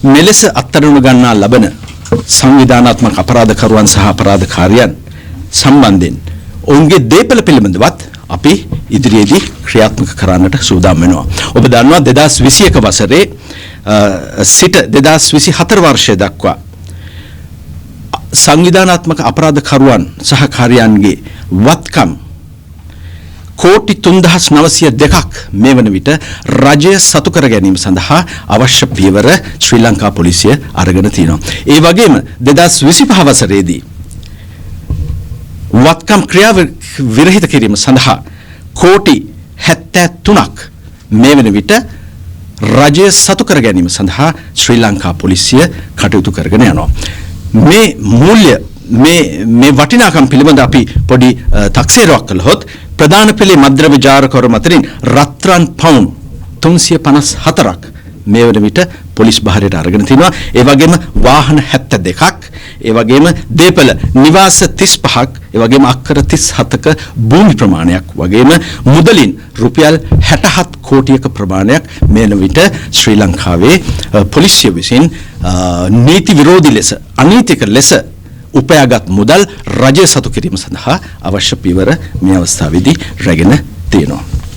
මෙලෙස අත්අඩංගු ගන්නා ලබන සංවිධානාත්මක අපරාධකරුවන් සහ අපරාධකාරයන් සම්බන්ධයෙන් ඔවුන්ගේ දේපල පිළිබඳවත් අපි ඉදිරියේදී ක්‍රියාත්මක කරන්නට සූදානම් වෙනවා. ඔබ දන්නවා 2021 වසරේ සිට 2024 වර්ෂය දක්වා සංවිධානාත්මක අපරාධකරුවන් සහ කාර්යයන්ගේ වත්කම් කෝටි 3902ක් මේ වන විට රජය සතු කර ගැනීම සඳහා අවශ්‍ය පියවර ශ්‍රී ලංකා පොලිසිය අරගෙන තිනවා. ඒ වගේම 2025 වසරේදී වත්කම් ක්‍රියාව විරහිත කිරීම සඳහා කෝටි 73ක් මේ වන විට රජය සතු කර ගැනීම සඳහා ශ්‍රී ලංකා පොලිසිය කටයුතු කරගෙන යනවා. මේ මූල්‍ය මේ වටිනාකම් පිළිබඳ අපි පොඩි තක්සේරුවක් කළහොත් ප්‍රධාන පෙළේ මද්ද්‍රව්‍ය ජාරකවරුන් අතරින් රත්රන් පවුන් 354ක් මේ වන විට පොලිස් බහරයට අරගෙන තිනවා. ඒ වගේම වාහන 72ක්, ඒ වගේම දේපල නිවාස 35ක්, ඒ වගේම අක්කර 37ක භූමි ප්‍රමාණයක් වගේම මුදලින් රුපියල් 67 කෝටියක ප්‍රමාණයක් මේ වන විට ශ්‍රී ලංකාවේ පොලිසිය විසින් නීති විරෝධී ලෙස අනීතික ලෙස උපයාගත් මුදල් රජය සතු කිරීම සඳහා අවශ්‍ය පියවර මේ අවස්ථාවේදී රැගෙන තියෙනවා.